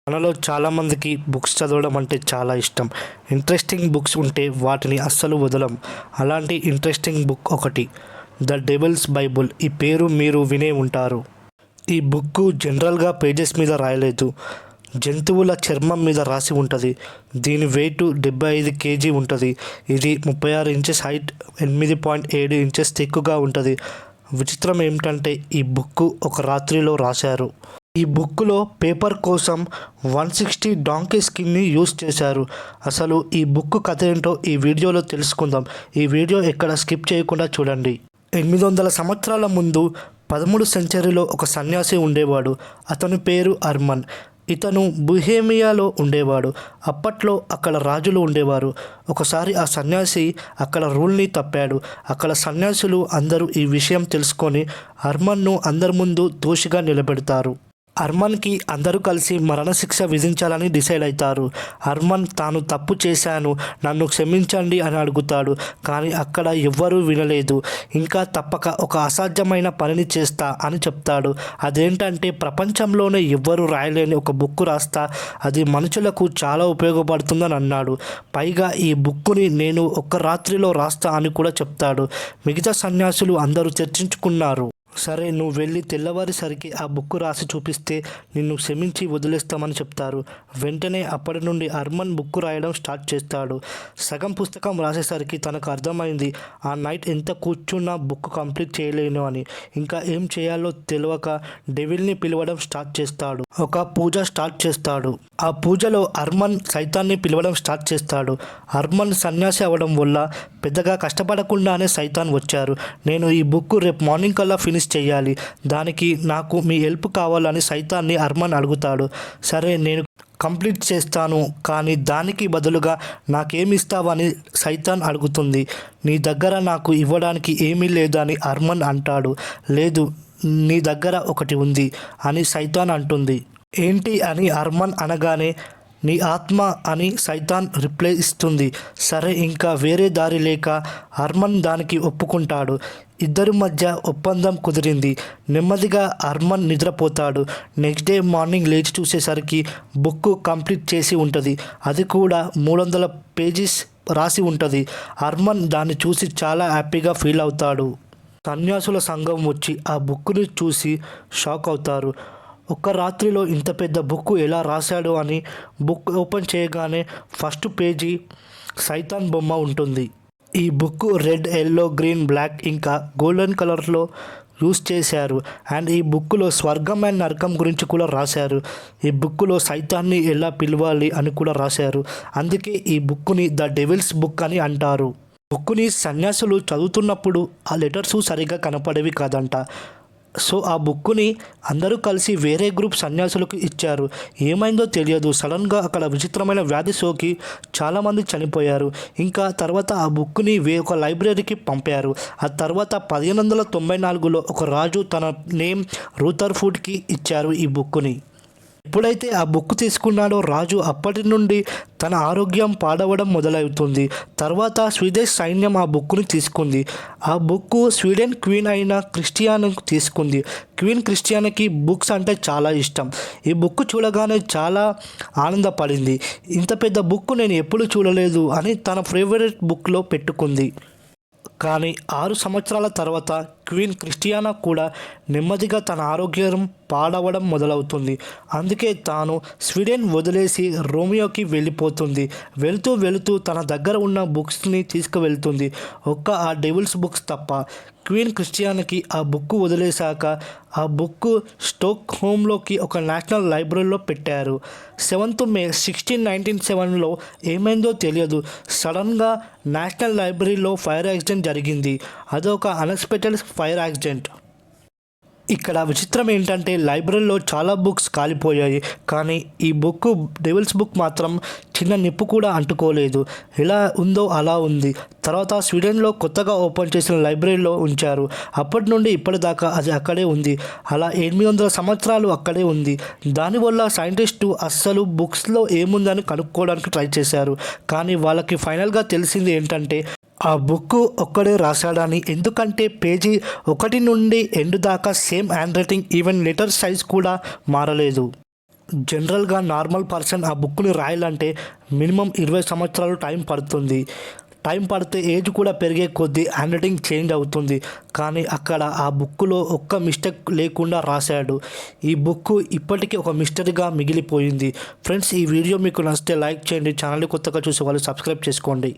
మనలో చాలామందికి బుక్స్ చదవడం అంటే చాలా ఇష్టం. ఇంట్రెస్టింగ్ బుక్స్ ఉంటే వాటిని అస్సలు వదలం. అలాంటి ఇంట్రెస్టింగ్ బుక్ ఒకటి, ద డెవిల్స్ బైబుల్. ఈ పేరు మీరు వినే ఉంటారు. ఈ బుక్ జనరల్గా పేజెస్ మీద రాయలేదు, జంతువుల చర్మం మీద రాసి ఉంటుంది. దీని వెయిట్ 75 kg ఉంటుంది. ఇది 36 ఇంచెస్ హైట్, 8.7 ఇంచెస్ థిక్గా ఉంటుంది. విచిత్రం ఏమిటంటే ఈ బుక్ ఒక రాత్రిలో రాశారు. ఈ బుక్లో పేపర్ కోసం 160 డాంకీ స్కిన్ని యూస్ చేశారు. అసలు ఈ బుక్ కథ ఏంటో ఈ వీడియోలో తెలుసుకుందాం. ఈ వీడియో ఎక్కడ స్కిప్ చేయకుండా చూడండి. 800 సంవత్సరాల ముందు 13వ సెంచరీలో ఒక సన్యాసి ఉండేవాడు. అతని పేరు అర్మన్. ఇతను బొహేమియాలో ఉండేవాడు. అప్పట్లో అక్కడ రాజులు ఉండేవారు. ఒకసారి ఆ సన్యాసి అక్కడ రూల్ని తప్పాడు. అక్కడ సన్యాసులు అందరూ ఈ విషయం తెలుసుకొని అర్మన్ను అందరి ముందు దోషిగా నిలబెడతారు. అర్మన్కి అందరూ కలిసి మరణశిక్ష విధించాలని డిసైడ్ అవుతారు. అర్మన్ తాను తప్పు చేశాను, నన్ను క్షమించండి అని అడుగుతాడు. కానీ అక్కడ ఎవ్వరూ వినలేదు. ఇంకా తప్పక ఒక అసాధ్యమైన పనిని చేస్తా అని చెప్తాడు. అదేంటంటే ప్రపంచంలోనే ఎవ్వరూ రాయలేని ఒక బుక్ రాస్తా, అది మనుషులకు చాలా ఉపయోగపడుతుందని అన్నాడు. పైగా ఈ బుక్కుని నేను ఒక్క రాత్రిలో రాస్తా అని కూడా చెప్తాడు. మిగతా సన్యాసులు అందరూ చర్చించుకున్నారు. సరే, నువ్వు వెళ్ళి తెల్లవారేసరికి ఆ బుక్ రాసి చూపిస్తే నిన్ను క్షమించి వదిలేస్తామని చెప్తారు. వెంటనే అప్పటి నుండి అర్మన్ బుక్ రాయడం స్టార్ట్ చేస్తాడు. సగం పుస్తకం రాసేసరికి తనకు అర్థమైంది ఆ నైట్ ఎంత కూర్చున్నా బుక్ కంప్లీట్ చేయలేను అని. ఇంకా ఏం చేయాలో తెలియక డెవిల్ని పిలవడం స్టార్ట్ చేస్తాడు. ఒక పూజ స్టార్ట్ చేస్తాడు. ఆ పూజలో అర్మన్ సైతాన్ని పిలవడం స్టార్ట్ చేస్తాడు. అర్మన్ సన్యాసి అవ్వడం వల్ల పెద్దగా కష్టపడకుండానే సైతాన్ వచ్చారు. నేను ఈ బుక్ రేపు మార్నింగ్ కల్లా ఫినిష్ చేయాలి, దానికి నాకు మీ హెల్ప్ కావాలని సైతాన్ని అర్మన్ అడుగుతాడు. సరే, నేను కంప్లీట్ చేస్తాను, కానీ దానికి బదులుగా నాకేమిస్తావని సైతాన్ అడుగుతుంది. నీ దగ్గర నాకు ఇవ్వడానికి ఏమీ లేదు అని అర్మన్ అంటాడు. లేదు, నీ దగ్గర ఒకటి ఉంది అని సైతాన్ అంటుంది. ఏంటి అని అర్మన్ అనగానే నీ ఆత్మ అని సైతాన్ రిప్లై ఇస్తుంది. సరే, ఇంకా వేరే దారి లేక అర్మన్ దానికి ఒప్పుకుంటాడు. ఇద్దరి మధ్య ఒప్పందం కుదిరింది. నెమ్మదిగా అర్మన్ నిద్రపోతాడు. నెక్స్ట్ డే మార్నింగ్ లేచి చూసేసరికి బుక్ కంప్లీట్ చేసి ఉంటుంది. అది కూడా 300 పేజెస్ రాసి ఉంటుంది. అర్మన్ దాన్ని చూసి చాలా హ్యాపీగా ఫీల్ అవుతాడు. సన్యాసుల సంఘం వచ్చి ఆ బుక్ని చూసి షాక్ అవుతారు. ఒక్క రాత్రిలో ఇంత పెద్ద బుక్ ఎలా రాశాడు అని. బుక్ ఓపెన్ చేయగానే ఫస్ట్ పేజీ సైతాన్ బొమ్మ ఉంటుంది. ఈ book red, yellow, green, black ఇంకా గోల్డెన్ కలర్లో యూస్ చేశారు. అండ్ ఈ బుక్లో స్వర్గం అండ్ నరకం గురించి కూడా రాశారు. ఈ బుక్లో సైతాన్ని ఎలా పిలవాలి అని కూడా రాశారు. అందుకే ఈ బుక్ని ద డెవిల్స్ బుక్ అని అంటారు. బుక్ని సన్యాసులు చదువుతున్నప్పుడు ఆ లెటర్స్ సరిగా కనపడేవి కాదంట. సో ఆ బుక్ని అందరూ కలిసి వేరే గ్రూప్ సన్యాసులకు ఇచ్చారు. ఏమైందో తెలియదు, సడన్గా అక్కడ విచిత్రమైన వ్యాధి సోకి చాలామంది చనిపోయారు. ఇంకా తర్వాత ఆ బుక్ని ఒక లైబ్రరీకి పంపారు. ఆ తర్వాత 1594లో ఒక రాజు తన నేమ్ రూథర్ఫుడ్కి ఇచ్చారు ఈ బుక్ని. ఎప్పుడైతే ఆ బుక్ తీసుకున్నాడో రాజు అప్పటి నుండి తన ఆరోగ్యం పాడవడం మొదలవుతుంది. తర్వాత స్వీడిష్ సైన్యం ఆ బుక్ని తీసుకుంది. ఆ బుక్ స్వీడన్ క్వీన్ అయిన క్రిస్టియానాకు తీసుకుంది. క్వీన్ క్రిస్టియానాకి బుక్స్ అంటే చాలా ఇష్టం. ఈ బుక్ చూడగానే చాలా ఆనందపడింది. ఇంత పెద్ద బుక్ నేను ఎప్పుడు చూడలేదు అని తన ఫేవరెట్ బుక్లో పెట్టుకుంది. కానీ 6 సంవత్సరాల తర్వాత క్వీన్ క్రిస్టియానా కూడా నెమ్మదిగా తన ఆరోగ్యం పాడవడం మొదలవుతుంది. అందుకే తాను స్వీడన్ వదిలేసి రోమియోకి వెళ్ళిపోతుంది. వెళుతూ వెళుతూ తన దగ్గర ఉన్న బుక్స్ని తీసుకువెళ్తుంది, ఒక్క ఆ డెవిల్స్ బుక్స్ తప్ప. క్వీన్ క్రిస్టియానాకి ఆ బుక్ వదిలేశాక ఆ బుక్ స్టోక్ హోమ్లోకి ఒక నేషనల్ లైబ్రరీలో పెట్టారు. 7th May 1697లో ఏమైందో తెలియదు, సడన్గా నేషనల్ లైబ్రరీలో ఫైర్ యాక్సిడెంట్ జరిగింది. అదొక అన్ఎక్స్పెక్టెడ్ ఫైర్ యాక్సిడెంట్. ఇక్కడ విచిత్రం ఏంటంటే లైబ్రరీలో చాలా బుక్స్ కాలిపోయాయి, కానీ ఈ బుక్ డెవిల్స్ బుక్ మాత్రం చిన్న నిప్పు కూడా అంటుకోలేదు. ఎలా ఉందో అలా ఉంది. తర్వాత స్వీడన్లో కొత్తగా ఓపెన్ చేసిన లైబ్రరీలో ఉంచారు. అప్పటి నుండి ఇప్పటిదాకా అది అక్కడే ఉంది. అలా 800 సంవత్సరాలు అక్కడే ఉంది. దానివల్ల సైంటిస్టు అస్సలు బుక్స్లో ఏముందని కనుక్కోవడానికి ట్రై చేశారు. కానీ వాళ్ళకి ఫైనల్గా తెలిసింది ఏంటంటే ఆ బుక్ ఒక్కడే రాశాడని. ఎందుకంటే పేజీ 1 నుండి ఎండ్ దాకా same hand writing, even letter size కూడా మారలేదు. జనరల్గా నార్మల్ పర్సన్ ఆ బుక్ని రాయాలంటే మినిమం 20 సంవత్సరాలు టైం పడుతుంది. టైం పడితే ఏజ్ కూడా పెరిగే కొద్దీ హ్యాండ్ రైటింగ్ చేంజ్ అవుతుంది. కానీ అక్కడ ఆ బుక్లో ఒక్క మిస్టేక్ లేకుండా రాశాడు. ఈ బుక్ ఇప్పటికీ ఒక మిస్టరీగా మిగిలిపోయింది. ఫ్రెండ్స్, ఈ వీడియో మీకు నచ్చితే లైక్ చేయండి. ఛానల్ని కొత్తగా చూసే వాళ్ళు సబ్స్క్రైబ్ చేసుకోండి.